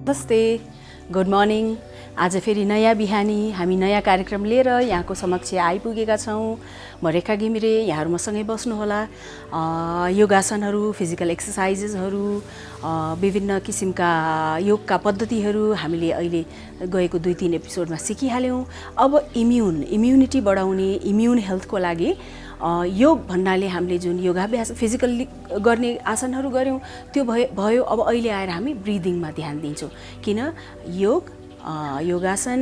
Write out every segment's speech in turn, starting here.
नमस्ते, good morning. आज फेरि नयाँ बिहानी हामी नयाँ कार्यक्रम लिएर यहाँको समक्ष आइपुगेका छौँ। म रेखा घिमिरे, यहाँहरू मसँगै बस्नुहोला। योगासनहरू, फिजिकल एक्सर्साइजेसहरू, विभिन्न किसिमका योगका पद्धतिहरू हामीले अहिले गएको 2-3 एपिसोडमा सिकिहाल्यौँ। अब इम्युनिटी बढाउने, इम्युन हेल्थको लागि योग भन्नाले हामीले जुन योगाभ्यास फिजिकल्ली गर्ने आसनहरू गऱ्यौँ त्यो भयो। अब अहिले आएर हामी ब्रिदिङमा ध्यान दिन्छौँ, किन योगासन,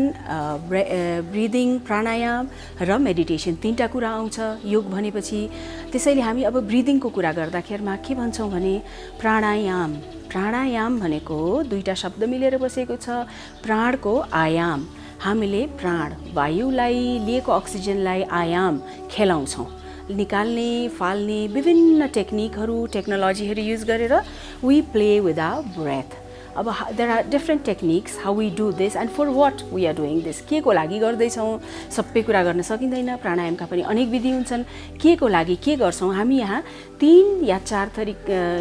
ब्रिदिङ, प्राणायाम र मेडिटेसन 3टा कुरा आउँछ योग भनेपछि। त्यसैले हामी अब ब्रिदिङको कुरा गर्दाखेरिमा के भन्छौँ भने प्राणायाम भनेको 2टा शब्द मिलेर बसेको छ। प्राणको आयाम, हामीले प्राण वायुलाई लिएको अक्सिजनलाई आयाम खेलाउँछौँ, निकाल्ने फाल्ने विभिन्न टेक्नोलोजीहरू युज गरेर we play with our breath. अब there are different techniques how we do this and for what we are doing this. के को लागि गर्दैछौँ सबै कुरा गर्न सकिँदैन। प्राणायामका पनि अनेक विधि हुन्छन्। के को लागि के गर्छौँ हामी यहाँ 3 या 4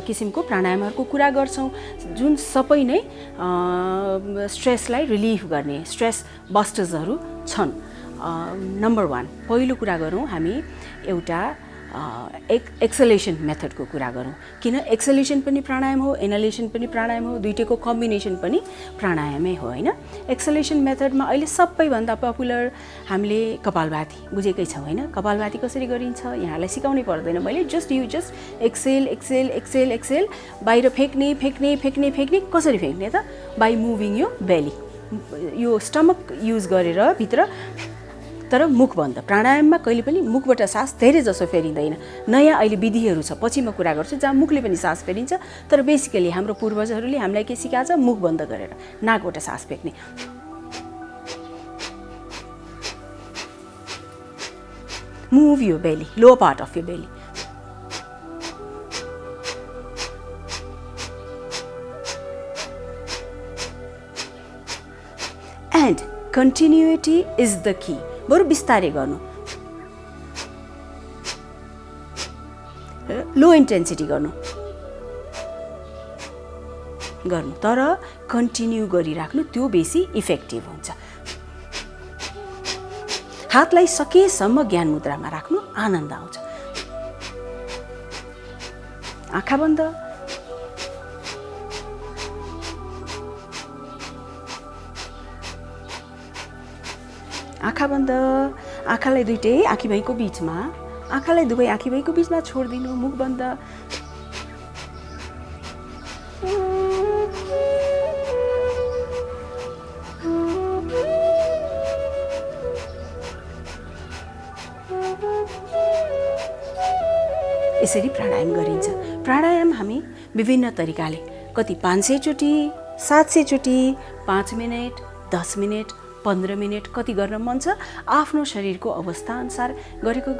किसिमको प्राणायामहरूको कुरा गर्छौँ, जुन सबै नै स्ट्रेसलाई रिलिफ गर्ने स्ट्रेस बस्टर्सहरू छन्। नम्बर 1 पहिलो कुरा गरौँ हामी एउटा एक्सलेसन मेथडको कुरा गरौँ, किन एक्सलेसन पनि प्राणायाम हो, इनलेसन पनि प्राणायाम हो, दुईटैको कम्बिनेसन पनि प्राणायामै हो हैन। एक्सलेसन मेथडमा अहिले सबैभन्दा पपुलर हामीले कपालभाती बुझेकै छौँ हैन। कपालभाती कसरी गरिन्छ यहाँलाई सिकाउनै पर्दैन मैले। जस्ट एक्सेल बाहिर फेक्ने कसरी फेक्ने त? बाई मुभिङ यो बेली, यो स्टमक युज गरेर भित्र, तर मुख बन्द। प्राणायाममा कहिले पनि मुखबाट सास धेरै जसो फेरिँदैन। नयाँ अहिले विधिहरू छ, पछि म कुरा गर्छु, जहाँ मुखले पनि सास फेरिन्छ। तर बेसिकली हाम्रो पूर्वजहरूले हामीलाई के सिकाएको छ? मुख बन्द गरेर नाकबाट सास फेक्ने। मुभ यो बेली, लोअर पार्ट अफ यो belly. And continuity is the key. बरु बिस्तारै गर्नु, लो इन्टेन्सिटी गर्नु, तर कन्टिन्यू गरिराख्नु, त्यो बेसी इफेक्टिभ हुन्छ। हातलाई सकेसम्म ज्ञान मुद्रामा राख्नु, आनन्द आउँछ। आँखा बन्द, आँखा बन्द। आँखालाई दुईटै आँखीभैको बिचमा, आँखालाई दुवै आँखीभैको बिचमा छोडिदिनु, मुख बन्द। यसरी प्राणायाम गरिन्छ। प्राणायाम हामी विभिन्न तरिकाले, कति 500 चोटि, 700 चोटि, 5 मिनट, 10 मिनट, 15 मिनट, कति गर्न मन छ आफ्नो शरीरको अवस्था अनुसार गरेको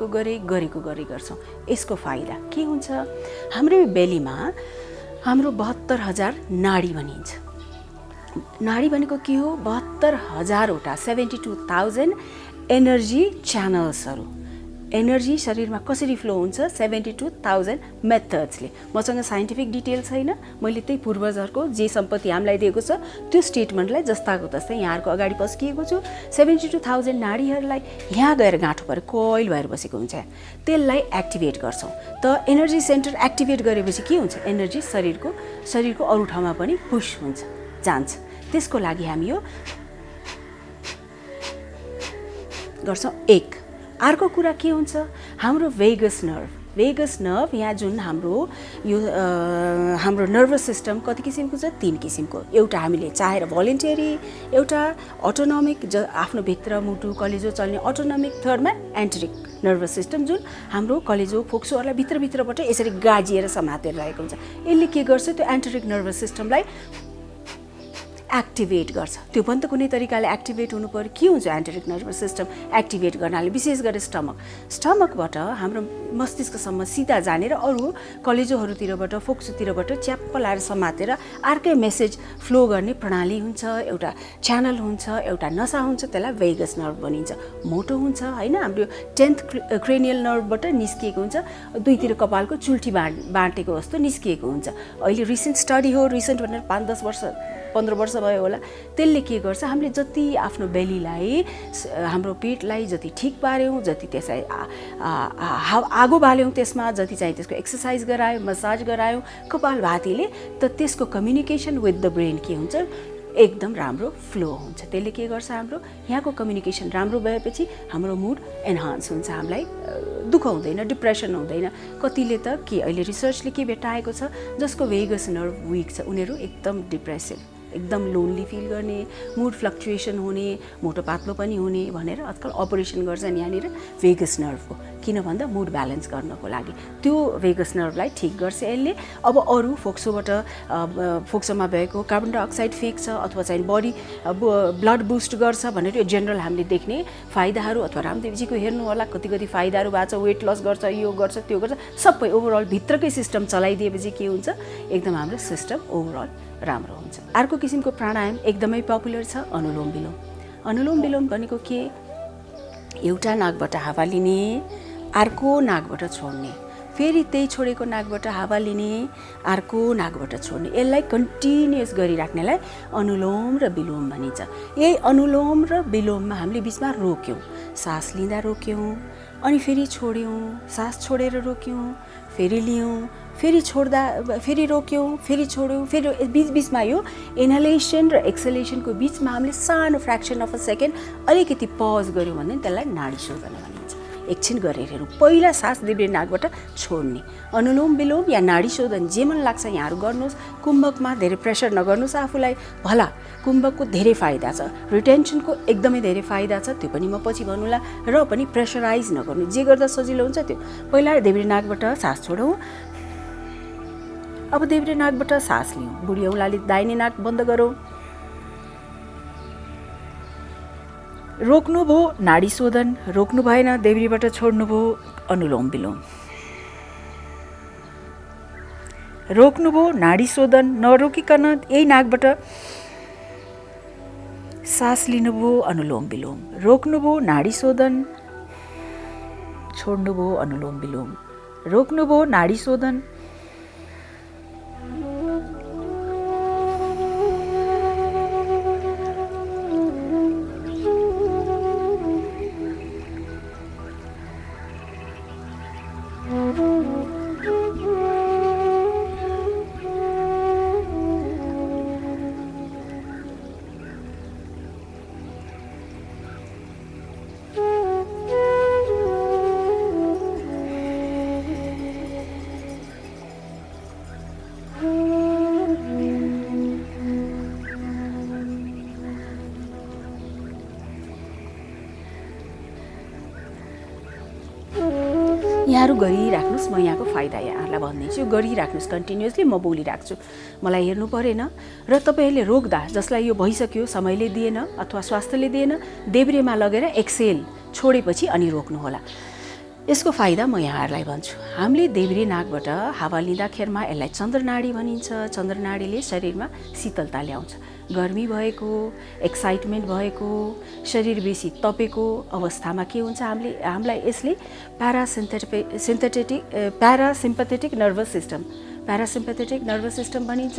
गरे गर्छौँ। यसको फाइदा के हुन्छ? हाम्रो बेलीमा हाम्रो 72,000 नाडी भनिन्छ। नाडी भनेको के हो? 72,000वटा 72,000 एनर्जी च्यानल्सहरू। एनर्जी शरीरमा कसरी फ्लो हुन्छ? 72,000 मेथड्सले। मसँग साइन्टिफिक डिटेल छैन, मैले त्यही पूर्वजहरूको जे सम्पत्ति हामीलाई दिएको छ त्यो स्टेटमेन्टलाई जस्ताको तस्तै यहाँहरूको अगाडि पस्किएको छु। 72,000 नाडीहरूलाई यहाँ गएर गाँठो भएर कोइल भएर बसेको हुन्छ, त्यसलाई एक्टिभेट गर्छौँ। त एनर्जी सेन्टर एक्टिभेट गरेपछि के हुन्छ? एनर्जी शरीरको अरू ठाउँमा पनि पुश हुन्छ, जान्छ। त्यसको लागि हामी यो गर्छौँ। अर्को कुरा के हुन्छ? हाम्रो वेगस नर्भ यहाँ जुन हाम्रो नर्भस सिस्टम कति किसिमको छ? 3 किसिमको। एउटा हामीले चाहेर भोलिन्टियरी, एउटा अटोनोमिक आफ्नो भित्र मुटु कलेजो चल्ने अटोनोमिक, थर्डमा एन्टरिक नर्भस सिस्टम जुन हाम्रो कलेजो फोक्सोहरूलाई भित्रबाट यसरी गाजिएर समातेर रहेको हुन्छ। यसले के गर्छ? त्यो एन्टरिक नर्भस सिस्टमलाई एक्टिभेट गर्छ। त्यो पनि त कुनै तरिकाले एक्टिभेट हुनु पर्यो। के हुन्छ एन्टरिक नर्भस सिस्टम एक्टिभेट गर्नाले? विशेष गरी स्टमकबाट हाम्रो मस्तिष्कसम्म सिधा जाने र अरू कलेजोहरूतिरबाट फोक्सोतिरबाट च्याप्प लाएर समातेर अर्कै मेसेज फ्लो गर्ने प्रणाली हुन्छ, एउटा च्यानल हुन्छ, एउटा नसा हुन्छ। त्यसलाई वेगस नर्भ भनिन्छ। मोटो हुन्छ हैन, हाम्रो 10th क्रेनियल नर्भबाट निस्किएको हुन्छ, दुईतिर कपालको चुल्ठी बाँटेको जस्तो निस्किएको हुन्छ। अहिले रिसेन्ट स्टडी हो, रिसेन्ट भनेर 5-10 वर्ष 15 वर्ष भयो होला। त्यसले के गर्छ, हामीले जति आफ्नो बेलीलाई हाम्रो पेटलाई जति ठिक पार्यौँ, जति त्यसलाई आगो बाल्यौँ, त्यसमा जति चाहिँ त्यसको एक्सर्साइज गरायो, मसाज गरायौँ कपालभातीले, त त्यसको कम्युनिकेसन विथ द ब्रेन के हुन्छ, एकदम राम्रो फ्लो हुन्छ। त्यसले के गर्छ, हाम्रो यहाँको कम्युनिकेसन राम्रो भएपछि हाम्रो मुड एन्हान्स हुन्छ, हामीलाई दुःख हुँदैन, डिप्रेसन हुँदैन। कतिले त के अहिले रिसर्चले के भेटाएको छ, जसको भेगस नर्भ विक छ उनीहरू एकदम डिप्रेसिभ, एकदम लोन्ली फिल गर्ने, मुड फ्लक्चुएसन हुने, मोटो पातलो पनि हुने भनेर आजकल अपरेसन गर्छन् यहाँनिर भेगस नर्भको। किन भन्दा मुड ब्यालेन्स गर्नको लागि त्यो भेगस नर्भलाई ठिक गर्छ यसले। अब अरू फोक्सोमा भएको कार्बन डाइअक्साइड फेक्छ अथवा चाहिँ बडी ब्लड बुस्ट गर्छ भनेर यो जेनरल हामीले देख्ने फाइदाहरू, अथवा रामदेवजीको हेर्नु होला कति फाइदाहरू भएको छ, वेट लस गर्छ, यो गर्छ, त्यो गर्छ, सबै ओभरअल भित्रकै सिस्टम चलाइदिएपछि के हुन्छ, एकदम हाम्रो सिस्टम ओभरअल राम्रो हुन्छ। अर्को किसिमको प्राणायाम एकदमै पपुलर छ अनुलोम विलोम। अनुलोम विलोम भनेको के, एउटा नाकबाट हावा लिने, अर्को नाकबाट छोड्ने, फेरि त्यही छोडेको नाकबाट हावा लिने, अर्को नाकबाट छोड्ने, यसलाई कन्टिन्युअस गरिराख्नेलाई अनुलोम र विलोम भनिन्छ। यही अनुलोम र विलोममा हामीले बिचमा रोक्यौँ, सास लिँदा रोक्यौँ, अनि फेरि छोड्यौँ, सास छोडेर रोक्यौँ, फेरि लियौँ, फेरि छोड्दा फेरि रोक्यौँ, फेरि छोड्यौँ, फेरि बिचबिचमा यो इनहेलेसन र एक्सहेलेसनको बिचमा हामीले सानो फ्र्याक्सन अफ अ सेकेन्ड अलिकति पज गऱ्यौँ भने त्यसलाई नाडी शोधन भनिन्छ। एकछिन गरेर हेरौँ, पहिला सास देब्रे नाकबाट छोड्ने, अनुलोम विलोम या नाडी शोधन जे मन लाग्छ यहाँहरू गर्नुहोस्। कुम्भकमा धेरै प्रेसर नगर्नुहोस् आफूलाई, भला कुम्भकको धेरै फाइदा छ, रिटेन्सनको एकदमै धेरै फाइदा छ, त्यो पनि म पछि भन्नुला। र पनि प्रेसराइज नगर्नु, जे गर्दा सजिलो हुन्छ त्यो। पहिला देब्रे नाकबाट सास छोडौँ, अब देब्रे नाकबाट सास लियौँ, बुढी औँलाले दाहिने नाक बन्द गरौँ, रोक्नुभयो नाडी शोधन, रोक्नु भएन देब्रेबाट छोड्नुभयो अनुलोम विलोम, रोक्नुभयो नाडी शोधन, नरोकिकन यही नाकबाट सास लिनुभयो अनुलोम विलोम, रोक्नुभयो नाडी शोधन, छोड्नुभयो अनुलोम विलोम, रोक्नुभयो नाडी शोधन, यहाँहरू गरिराख्नुहोस्। म यहाँको फाइदा यहाँहरूलाई भनिदिन्छु, गरिराख्नुहोस् कन्टिन्युअसली। म बोलिराख्छु, मलाई हेर्नु परेन। र तपाईँहरूले रोक्दा, जसलाई यो भइसक्यो, समयले दिएन अथवा स्वास्थ्यले दिएन, देब्रेमा लगेर एक्सेल छोडेपछि अनि रोक्नुहोला। यसको फाइदा म यहाँहरूलाई भन्छु। हामीले देब्रे नाकबाट हावा लिँदाखेरिमा यसलाई चन्द्रनाडी भनिन्छ। चन्द्रनाडीले शरीरमा शीतलता ल्याउँछ। गर्मी भएको, एक्साइटमेन्ट भएको, शरीर बेसी तपेको अवस्थामा के हुन्छ, हामीलाई यसले प्यारासिम्पथेटिक नर्भस सिस्टम भनिन्छ।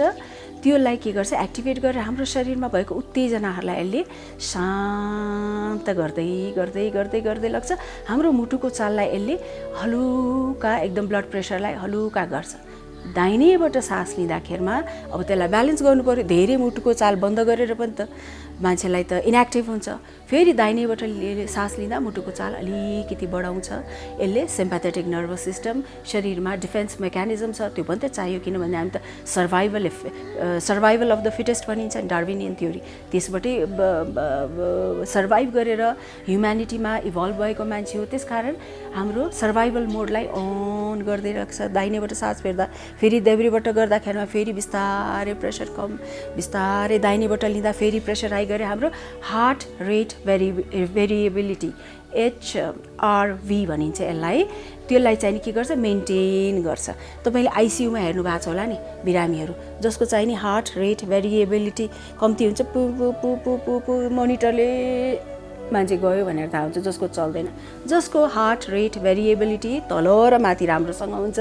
त्यसलाई के गर्छ, एक्टिभेट गरेर हाम्रो शरीरमा भएको उत्तेजनाहरूलाई यसले शान्त गर्दै लग्छ। हाम्रो मुटुको चाललाई यसले हलुका, एकदम ब्लड प्रेसरलाई हलुका गर्छ। दाहिनेबाट सास लिँदाखेरिमा अब त्यसलाई ब्यालेन्स गर्नु पर्यो। धेरै मुटुको चाल बन्द गरेर पनि त मान्छेलाई त इनएक्टिभ हुन्छ। फेरि दाहिनेबाट सास लिँदा मुटुको चाल अलिकति बढाउँछ। यसले सिम्प्याथेटिक नर्भस सिस्टम, शरीरमा डिफेन्स मेकानिजम छ, त्यो पनि त चाहियो। किनभने हामी त सर्भाइभल अफ द फिटेस्ट भनिन्छ डार्विनियन थ्योरी। त्यसबाटै सर्भाइभ गरेर ह्युम्यानिटीमा इभल्भ भएको मान्छे हो। त्यसकारण हाम्रो सर्भाइभल मोडलाई अन गर्दै राख्छ। दाहिनेबाट सास फेर्दा, फेरि देब्रेबाट गर्दाखेरिमा फेरि बिस्तारै प्रेसर कम, बिस्तारै दाहिनेबाट लिँदा फेरि प्रेसर हाई गरे हाम्रो हार्ट रेट भेरिएबिलिटी HRV भनिन्छ यसलाई। त्यसलाई चाहिँ के गर्छ, मेन्टेन गर्छ। तपाईँले आइसियुमा हेर्नु भएको छ होला नि बिरामीहरू, जसको चाहिँ नि हार्ट रेट भेरिएबिलिटी कम्ती हुन्छ, पु पु पु पु पु पु मोनिटरले मान्छे गयो भनेर थाहा हुन्छ, जसको चल्दैन। जसको हार्ट रेट भेरिएबिलिटी तल र माथि राम्रोसँग हुन्छ,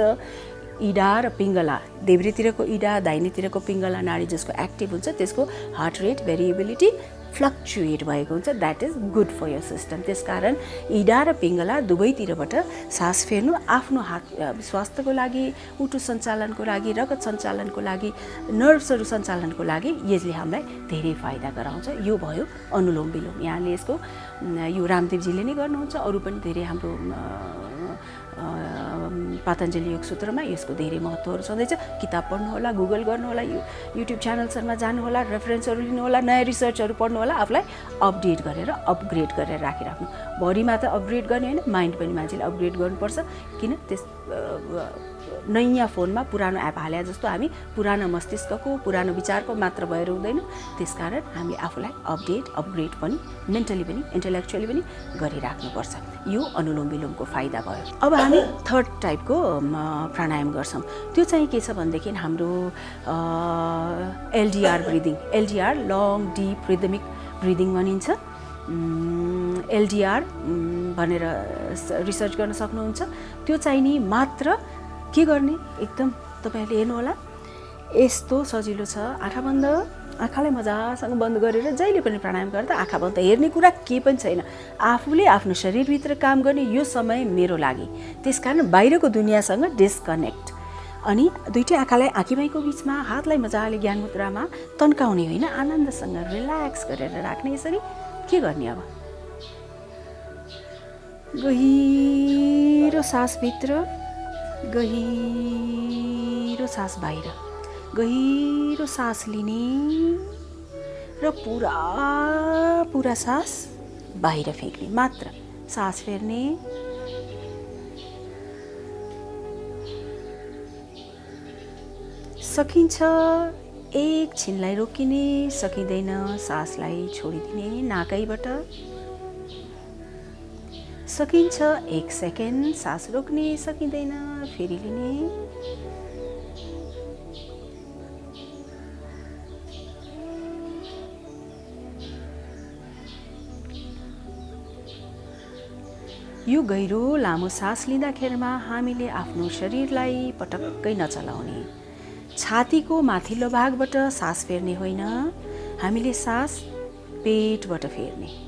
इडा र पिङ्गला, देब्रेतिरको इडा दाहिनेतिरको पिङ्गला नाडी जसको एक्टिभ हुन्छ त्यसको हार्ट रेट भेरिएबिलिटी फ्लक्चुएट भएको हुन्छ। That is good for your system. त्यसकारण इडा र पिङ्गला दुवैतिरबाट सास फेर्नु आफ्नो हात स्वास्थ्यको लागि, उटु सञ्चालनको लागि, रगत सञ्चालनको लागि, नर्भ्सहरू सञ्चालनको लागि यसले हामीलाई धेरै फाइदा गराउँछ। यो भयो अनुलोम विलोम। यहाँले यसको यो रामदेवजीले नै गर्नुहुन्छ, अरू पनि धेरै हाम्रो पतञ्जलि योग सूत्रमा यसको धेरै महत्त्वहरू छँदैछ। किताब पढ्नुहोला, गुगल गर्नुहोला, युट्युब च्यानल्सहरूमा जानुहोला, रेफरेन्सहरू लिनुहोला, नयाँ रिसर्चहरू पढ्नुहोला, आफूलाई अपडेट गरेर अपग्रेड गरेर राखिराख्नु। बडीमा त अपग्रेड गर्ने होइन, माइन्ड पनि मान्छेले अपग्रेड गर्नुपर्छ। किन त्यस नयाँ फोनमा पुरानो एप हाले जस्तो हामी पुरानो मस्तिष्कको पुरानो विचारको मात्र भएर हुँदैन। त्यसकारण हामी आफूलाई अपग्रेड पनि मेन्टली पनि इन्टेलेक्चुअली पनि गरिराख्नुपर्छ। यो अनुलोम विलोमको फाइदा भयो। अब हामी थर्ड टाइपको प्राणायाम गर्छौँ। त्यो चाहिँ के छ भनेदेखि हाम्रो LDR breathing. LDR long deep rhythmic breathing भनिन्छ। एलडिआर भनेर रिसर्च गर्न सक्नुहुन्छ। त्यो चाहिँ नि मात्र के गर्ने, एकदम तपाईँहरूले हेर्नुहोला, यस्तो सजिलो छ। आँखा बन्द, आँखालाई मजासँग बन्द गरेर जहिले पनि प्राणायाम गर्दा आँखा बन्द, हेर्ने कुरा केही पनि छैन। आफूले आफ्नो शरीरभित्र काम गर्ने यो समय मेरो लागि। त्यसकारण बाहिरको दुनियाँसँग डिस्कनेक्ट। अनि दुईटै आँखालाई आँखीमाईको बिचमा, हातलाई मजाले ज्ञान मुद्रामा तन्काउने होइन, आनन्दसँग रिल्याक्स गरेर राख्ने। यसरी के गर्ने, अब गहिरो सास भित्र, गहिरो सास बाहिर, गहिरो सास लिने र पुरा सास बाहिर फ्याँक्ने मात्र। सास फेर्ने, सकिन्छ एकछिनलाई रोकिने, सकिँदैन सासलाई छोडिदिने नाकैबाट। सकिन्छ 1 सेकेन्ड सास रोक्ने, सकिँदैन फेरि लिने। यो गहिरो लामो सास लिँदाखेरिमा हामीले आफ्नो शरीरलाई पटक्कै नचलाउने। छातीको माथिल्लो भागबाट सास फेर्ने होइन, हामीले सास पेटबाट फेर्ने।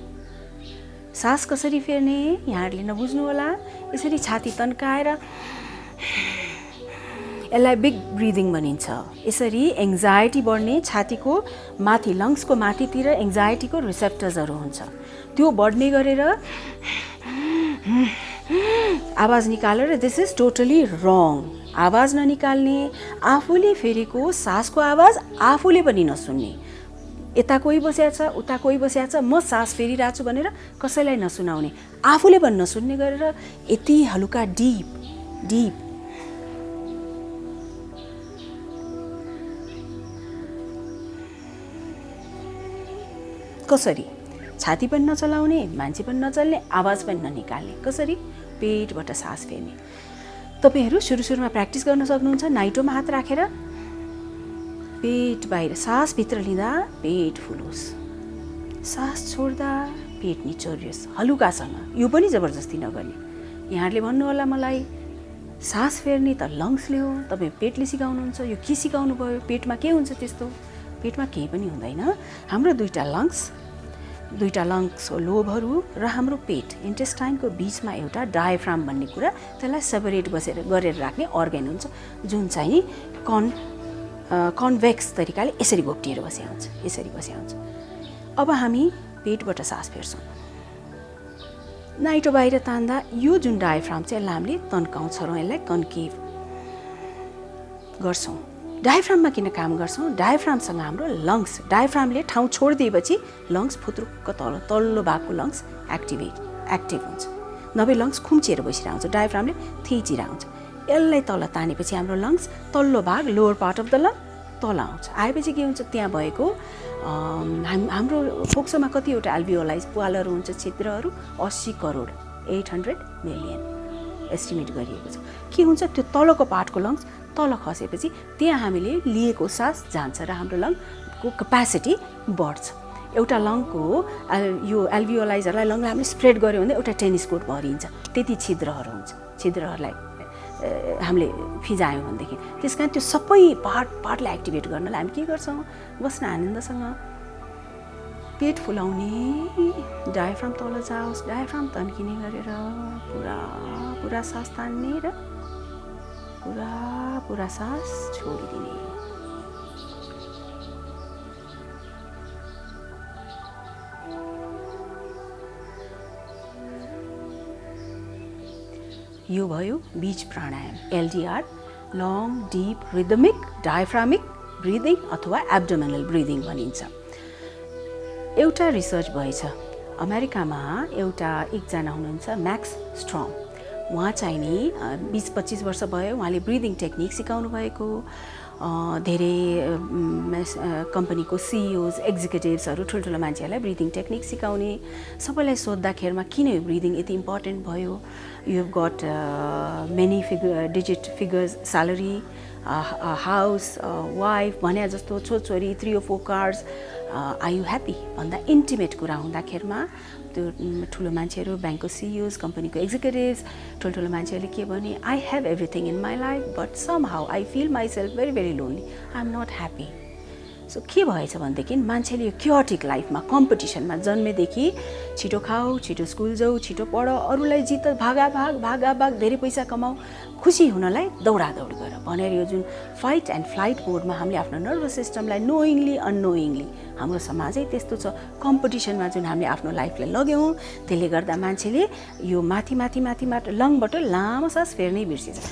सास कसरी फेर्ने यहाँहरूले नबुझ्नु होला। यसरी छाती तन्काएर, यसलाई बिग ब्रिदिङ भनिन्छ। यसरी एङ्जाइटी बढ्ने, छातीको माथि लङ्सको माथितिर एङ्जाइटीको रिसेप्टर्सहरू हुन्छ, त्यो बढ्ने गरेर आवाज निकालेर। दिस इज टोटली रङ। आवाज ननिकाल्ने, आफूले फेरेको सासको आवाज आफूले पनि नसुन्ने। यता कोही बसिया छ, उता कोही बसिया छ, म सास फेरिरहेको छु भनेर कसैलाई नसुनाउने, आफूले पनि नसुन्ने गरेर यति हलुका डिप डिप कसरी छाती पनि नचलाउने, मान्छे पनि नचल्ने, आवाज पनि ननिकाल्ने। कसरी पेटबाट सास फेर्ने। तपाईँहरू सुरुमा प्र्याक्टिस गर्न सक्नुहुन्छ। नाइटोमा हात राखेर पेट बाहिर, सास भित्र लिँदा पेट फुलोस्, सास छोड्दा पेट निचोरियोस् हलुकासँग। यो पनि जबरजस्ती नगर्ने। यहाँहरूले भन्नु होला मलाई सास फेर्ने त लङ्सले हो, तपाईँ पेटले सिकाउनुहुन्छ, यो के सिकाउनु भयो, पेटमा के हुन्छ त्यस्तो? पेटमा केही पनि हुँदैन। हाम्रो दुईटा लङ्स हो, लोभहरू र हाम्रो पेट इन्टेस्टाइनको बिचमा एउटा डायफ्राम भन्ने कुरा, त्यसलाई सेपरेट गरेर राख्ने अर्गन हुन्छ, जुन चाहिँ कन्भेक्स तरिकाले यसरी घोप्टिएर बसिया हुन्छ, यसरी बसिया हुन्छ। अब हामी पेटबाट सास फेर्छौँ। नाइटो बाहिर तान्दा यो जुन डायफ्राम चाहिँ यसलाई हामीले तन्काउँछौँ, यसलाई कन्केभ गर्छौँ। डायफ्राममा किन काम गर्छौँ? डायफ्रामसँग हाम्रो लङ्स, डायफ्रामले ठाउँ छोडिदिएपछि लङ्स फुत्रुक्क तल्लो भागको लङ्स एक्टिभ हुन्छ, नभए लङ्स खुम्चिएर बसिरहेको हुन्छ, डायफ्रामले थिचिरहेको हुन्छ। यसलाई तल तानेपछि हाम्रो लङ्स तल्लो भाग lower part of the long तल आउँछ। आएपछि के हुन्छ, त्यहाँ भएको हाम्रो फोक्सोमा कतिवटा एल्भियोलाइज पालहरू हुन्छ, छिद्रहरू 80 करोड 800 मिलियन एस्टिमेट गरिएको छ। के हुन्छ, त्यो तलको पार्टको लङ्स तल खसेपछि त्यहाँ हामीले लिएको सास जान्छ र हाम्रो लङको क्यापेसिटी बढ्छ। एउटा लङको यो एल्भियोलाइजरलाई लङलाई हामीले स्प्रेड गऱ्यो भने एउटा टेनिस कोर्ट भरिन्छ, त्यति छिद्रहरू हुन्छ। छिद्रहरूलाई हामीले फिजायौँ भनेदेखि त्यस कारण त्यो सबै पार्टलाई एक्टिभेट गर्नलाई हामी के गर्छौँ बस्न आनन्दसँग पेट फुलाउने डायफ्राम तल जाओस् डायफ्राम तन्किने गरेर पुरा पुरा सास तान्ने र पुरा पुरा सास छोडिदिने यो भयो बीच प्राणायाम LDR long deep rhythmic diaphragmatic breathing अथवा एब्डोमिनल ब्रिदिङ भनिन्छ। एउटा रिसर्च भएछ अमेरिकामा एकजना हुनुहुन्छ म्याक्स स्ट्रम उहाँ चाहिँ नि 20-25 वर्ष भयो उहाँले ब्रिदिङ टेक्निक सिकाउनु भएको धेरै कम्पनीको CEOs एक्जिक्युटिभ्सहरू ठुल्ठुलो मान्छेहरूलाई ब्रिदिङ टेक्निक सिकाउने सबैलाई सोद्धाखेरिमा किन यो ब्रिदिङ यति इम्पोर्टेन्ट भयो you have got many digit figures salary housewife भने जस्तो छोरी 3 or 4 cars are you happy भन्दा इन्टिमेट कुरा हुँदाखेरिमा त्यो ठुलो मान्छेहरू ब्याङ्कको CEOs कम्पनीको एक्जिक्युटिभ्स ठुल्ठुलो मान्छेहरूले के भने I have everything in my life but somehow I feel myself very very lonely I am not happy. So के भएछ भनेदेखि मान्छेले यो क्योटिक लाइफमा कम्पिटिसनमा जन्मेदेखि छिटो खाऊ छिटो स्कुल जाऊ छिटो पढ अरूलाई जित भाग धेरै पैसा कमाऊ खुसी हुनलाई दौडादौड गर भनेर यो जुन फाइट एन्ड फ्लाइट मोडमा हामीले आफ्नो नर्भस सिस्टमलाई नोइङली अननोइङली हाम्रो समाजै त्यस्तो छ कम्पिटिसनमा जुन हामीले आफ्नो लाइफलाई लग्यौँ त्यसले गर्दा मान्छेले यो माथि लङबाट लामो सास फेर्नै बिर्सिन्छ।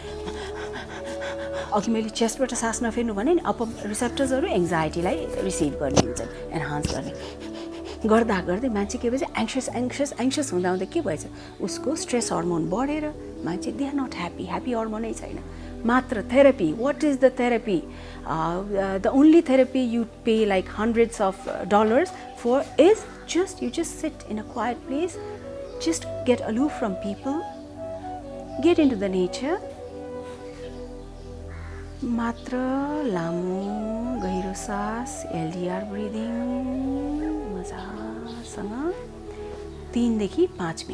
अघि मैले चेस्टबाट सास नफेर्नु भने नि अप रिसेप्टर्सहरू एङ्जाइटीलाई रिसिभ गर्ने हुन्छन् एन्हान्स गर्ने गर्दै मान्छे के भएछ एङ्सियस हुँदा के भएछ उसको स्ट्रेस हर्मोन बढेर मान्छे दे आर नट ह्याप्पी हर्मोनै छैन। मात्र therapy what is the therapy the only therapy you pay like $100s for is you just sit in a quiet place, just get aloof from people, get into the nature, मात्र लामो गहिरो सास LDR breathing मजासँग 3 देखि 5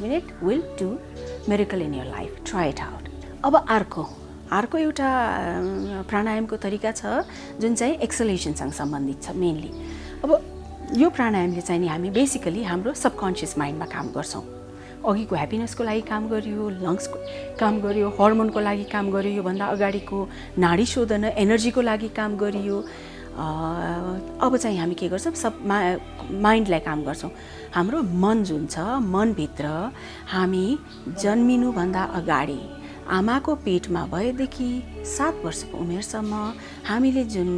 minute will do miracle in your life. Try it out. अब अर्को एउटा प्राणायामको तरिका छ जुन चाहिँ एक्सलेसनसँग सम्बन्धित छ मेनली। अब यो प्राणायामले चाहिँ नि हामी बेसिकली हाम्रो सबकन्सियस माइन्डमा काम गर्छौँ। अघिको ह्याप्पिनेसको लागि काम गरियो लङ्सको काम गरियो हर्मोनको लागि काम गरियो योभन्दा अगाडिको नाडी शोधन एनर्जीको लागि काम गरियो। अब चाहिँ हामी के गर्छौँ माइन्डलाई काम गर्छौँ। हाम्रो मन जुन छ मनभित्र हामी जन्मिनुभन्दा अगाडि आमाको पेटमा भएदेखि 7 वर्षको उमेरसम्म हामीले जुन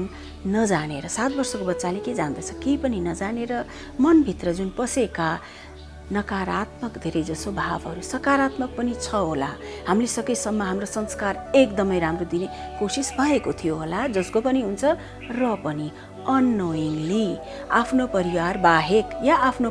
नजानेर 7 वर्षको बच्चाले के जान्दछ केही पनि नजानेर मनभित्र जुन पसेका नकारात्मक धेरै जसो भावहरू सकारात्मक पनि छ होला हामीले सकेसम्म हाम्रो संस्कार एकदमै राम्रो दिने कोसिस भएको थियो होला जसको पनि हुन्छ र पनि अननोइङली आफ्नो परिवार बाहेक या आफ्नो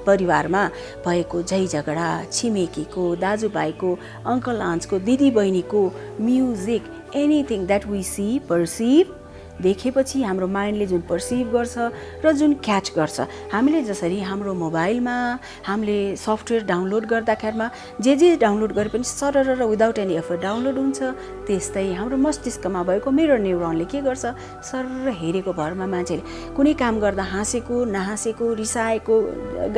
परिवारमा भएको झै झगडा छिमेकीको दाजुभाइको अङ्कल आन्ट्सको दिदी बहिनीको music anything that we see perceive देखेपछि हाम्रो माइन्डले जुन पर्सिभ गर्छ र जुन क्याच गर्छ हामीले जसरी हाम्रो मोबाइलमा हामीले सफ्टवेयर डाउनलोड गर्दाखेरिमा जे डाउनलोड गरे पनि सरर र विदाउट एनी एफर्ट डाउनलोड हुन्छ त्यस्तै हाम्रो मस्तिष्कमा भएको मिरर न्युरोनले के गर्छ सरर हेरेको भरमा मान्छेले कुनै काम गर्दा हाँसेको नहाँसेको रिसाएको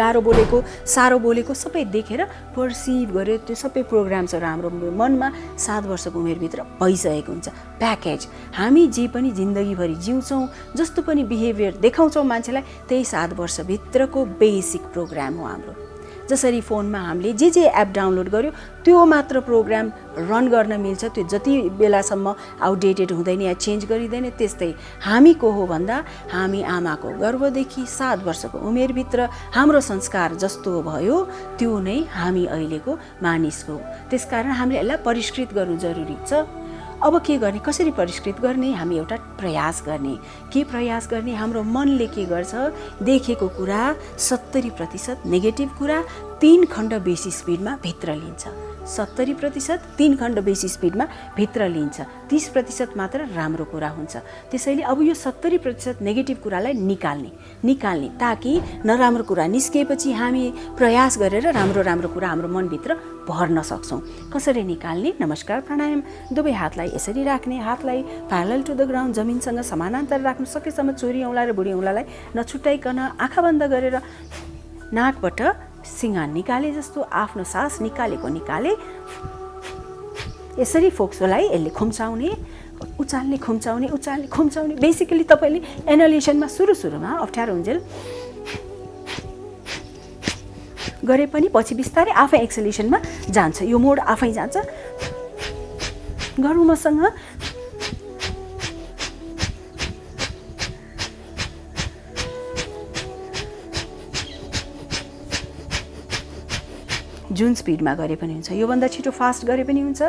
गाह्रो बोलेको साह्रो बोलेको सबै देखेर पर्सिभ गर्यो त्यो सबै प्रोग्राम्सहरू हाम्रो मनमा 7 वर्षको उमेरभित्र भइसकेको हुन्छ प्याकेज हामी जे पनि जिन्दगीभरि जिउँछौँ जस्तो पनि बिहेभियर देखाउँछौँ मान्छेलाई त्यही 7 वर्षभित्रको बेसिक प्रोग्राम हो हाम्रो। जसरी फोनमा हामीले जे एप डाउनलोड गर्यो त्यो मात्र प्रोग्राम रन गर्न मिल्छ त्यो जति बेलासम्म आउटडेटेड हुँदैन या चेन्ज गरिँदैन त्यस्तै हामी को हो भन्दा हामी आमाको गर्भदेखि 7 वर्षको उमेरभित्र हाम्रो संस्कार जस्तो भयो त्यो नै हामी अहिलेको मानिसको त्यसकारण हामीले यसलाई परिष्कृत गर्नु जरुरी छ। अब के गर्ने कसरी परिष्कृत गर्ने हामी एउटा प्रयास गर्ने हाम्रो मनले के गर्छ देखेको कुरा 70% नेगेटिभ कुरा 3 खण्ड बेसी स्पिडमा भित्र लिन्छ 70% 3 खण्ड बेसी स्पिडमा भित्र लिन्छ, 30% मात्र राम्रो कुरा हुन्छ। त्यसैले अब यो 70% नेगेटिभ कुरालाई निकाल्ने ताकि नराम्रो कुरा निस्किएपछि हामी प्रयास गरेर राम्रो कुरा हाम्रो मनभित्र भर्न सक्छौँ। कसरी निकाल्ने? नमस्कार प्राणायाम। दुवै हातलाई यसरी राख्ने, हातलाई प्यारलल टु द ग्राउन्ड, जमिनसँग समानान्तर राख्नु, सकेसम्म चोरी औँला र बुढी औँलालाई नछुट्याइकन आँखा बन्द गरेर नाकबाट सिङ्गा निकाले जस्तो आफ्नो सास निकाले यसरी फोक्सोलाई यसले खुम्चाउने, खुम्चाउने। बेसिकली तपाईँले एनोलेसनमा सुरुमा अप्ठ्यारो हुन्जेल गरे पनि पछि बिस्तारै आफै एक्सेलेसनमा जान्छ, यो मोड आफै जान्छ। गरौँ मसँग। जुन स्पिडमा गरे पनि हुन्छ, योभन्दा छिटो फास्ट गरे पनि हुन्छ।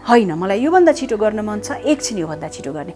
होइन, मलाई योभन्दा छिटो गर्न मन छ, एकछिन योभन्दा छिटो गर्ने।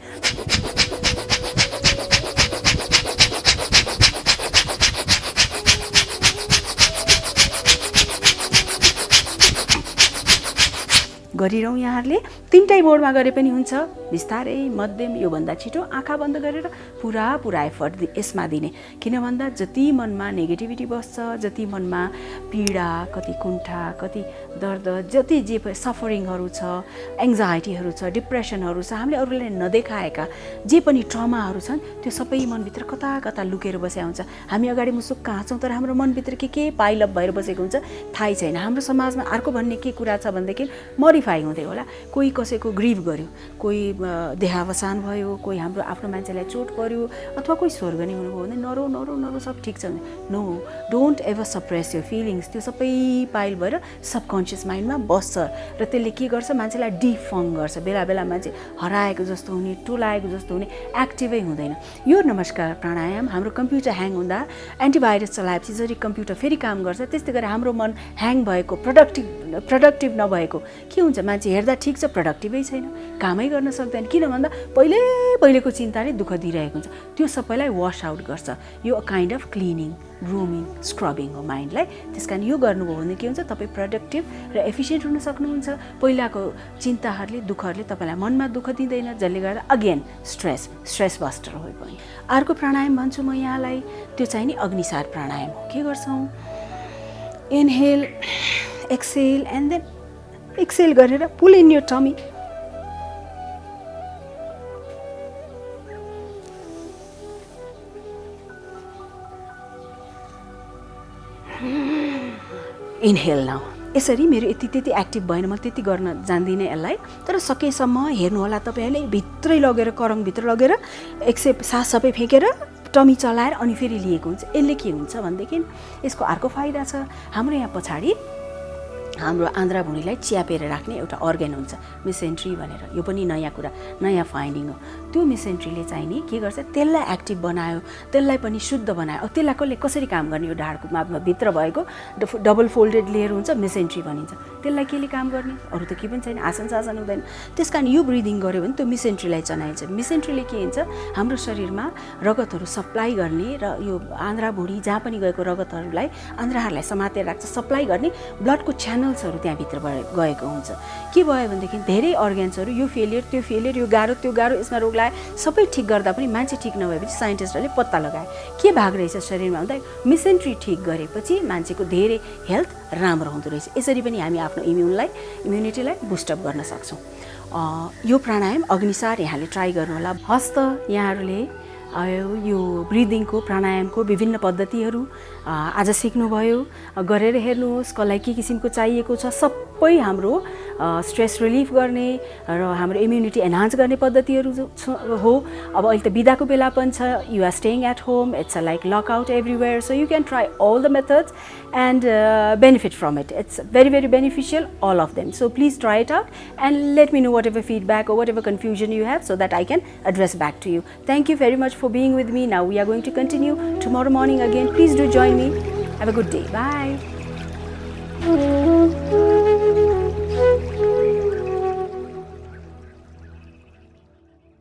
गरिरहँ। यहाँहरूले तीनटै मोडमा गरे पनि हुन्छ, बिस्तारै, मध्यम, योभन्दा छिटो आँखा बन्द गरेर पुरा एफर्ट यसमा दिने। किन भन्दा जति मनमा नेगेटिभिटी बस्छ, जति मनमा पीडा, कति कुण्ठा, कति दर्द, जति जे सफरिङहरू छ, एङ्जाइटीहरू छ, डिप्रेसनहरू छ, हामीले अरूलाई नदेखाएका जे पनि ट्रमाहरू छन्, त्यो सबै मनभित्र कता लुकेर बसेको हुन्छ। हामी अगाडि मुसुक्क हाँस्छौँ तर हाम्रो मनभित्र के पाइलअप भएर बसेको हुन्छ थाहै छैन। हाम्रो समाजमा अर्को भन्ने के कुरा छ भनेदेखि मोडिफाई हुँदै होला। कोही कसैको ग्रिभ गर्यो, कोही देहावसान भयो, कोही हाम्रो आफ्नो मान्छेलाई चोट पर्यो, अथवा कोही स्वर्गनी हुनुभयो भने नरो सब ठिक छ भने no, don't ever suppress your feelings. त्यो सबै पाइल भएर सबकन्सियस माइन्डमा बस्छ र त्यसले के गर्छ, मान्छेलाई डिफङ गर्छ। बेला मान्छे हराएको जस्तो हुने, टोलाएको जस्तो हुने, एक्टिभै हुँदैन। यो नमस्कार प्राणायाम हाम्रो कम्प्युटर ह्याङ हुँदा एन्टिभाइरस चलाएपछि जसरी कम्प्युटर फेरि काम गर्छ, त्यस्तै गरी हाम्रो मन ह्याङ भएको, प्रोडक्टिभ नभएको के हुन्छ, मान्छे हेर्दा ठिक छ, प्रोडक्टिभै छैन, कामै गर्न सक्दैन। किन भन्दा पहिलेको चिन्ताले दुःख दिइरहेको हुन्छ। त्यो सबैलाई वास आउट गर्छ। यो काइन्ड अफ क्लिनिङ, ग्रुमिङ, स्क्रबिङ हो माइन्डलाई। त्यस कारण यो गर्नुभयो भने के हुन्छ, तपाईँ प्रोडक्टिभ र एफिसियन्ट हुन सक्नुहुन्छ। पहिलाको चिन्ताहरूले, दुःखहरूले तपाईँलाई मनमा दुःख दिँदैन, जसले गर्दा अगेन स्ट्रेस बस्टर हो पनि। अर्को प्राणायाम भन्छु म यहाँलाई, त्यो चाहिँ नि अग्निसार प्राणायाम हो। के गर्छौँ, inhale, exhale and then exhale गरेर pull in your tummy. Inhale now. यसरी मेरो त्यति एक्टिभ भएन, म त्यति गर्न जान्दिनँ यसलाई, तर सकेसम्म हेर्नु होला तपाईँहरूले भित्रै लगेर, करङभित्र लगेर एकसेप सास सबै फ्याँकेर टमी चलाएर अनि फेरि लिएको हुन्छ। यसले के हुन्छ भनेदेखि यसको अर्को फाइदा छ। हाम्रो यहाँ पछाडि हाम्रो आन्द्रा भुँडीलाई च्यापेर राख्ने एउटा अर्गन हुन्छ, मेसेन्ट्री भनेर। यो पनि नयाँ कुरा, नयाँ फाइन्डिङ हो। त्यो मेसेन्ट्रीले चाहिँ नि के गर्छ, त्यसलाई एक्टिभ बनायो, त्यसलाई पनि शुद्ध बनायो। त्यसलाई कसरी काम गर्ने, यो ढाडको भित्र भएको डबल फोल्डेड लेयर हुन्छ, मेसेन्ट्री भनिन्छ। त्यसलाई केले काम गर्ने, अरू त के पनि छैन, आसन हुँदैन। त्यस कारण यो ब्रिदिङ गऱ्यो भने त्यो मेसेन्ट्रीलाई चलाइन्छ। मेसेन्ट्रीले के हुन्छ, हाम्रो शरीरमा रगतहरू सप्लाई गर्ने र यो आन्द्रा भुँडी जहाँ पनि गएको रगतहरूलाई, आन्द्राहरूलाई समातेर राख्छ, सप्लाई गर्ने ब्लडको च्यानल्सहरू त्यहाँभित्र गएको हुन्छ। के भयो भनेदेखि धेरै अर्ग्यान्सहरू यो फेलियर, त्यो फेलियर, यो गाह्रो, त्यो गाह्रो, यसमा रोग लाए, सबै ठिक गर्दा पनि मान्छे ठिक नभएपछि साइन्टिस्टहरूले पत्ता लगाए के भाग रहेछ शरीरमा भन्दा मेसेन्ट्री ठिक गरेपछि मान्छेको धेरै हेल्थ राम्रो हुँदो रहेछ। यसरी पनि हामी आफ्नो इम्युनिटीलाई बुस्टअप गर्न सक्छौँ। यो प्राणायाम अग्निसार यहाँले ट्राई गर्नुहोला। हस्त यहाँहरूले यो ब्रिदिङको, प्राणायामको विभिन्न पद्धतिहरू आज सिक्नुभयो, गरेर हेर्नुहोस्। कसलाई के किसिमको चाहिएको छ, सबै हाम्रो स्ट्रेस रिलिफ गर्ने र हाम्रो इम्युनिटी एन्हान्स गर्ने पद्धतिहरू हो। अब अहिले त बिदाको बेला पनि छ, you are staying at home, it's like lockout everywhere, so you can try all the methods and benefit from it. It's very, very beneficial, all of them. So please try it out and let me know whatever feedback or whatever confusion you have so that I can address back to you. Thank you very much for being with me. Now we are going to continue tomorrow morning again. Please do join me. Have a good day. Bye.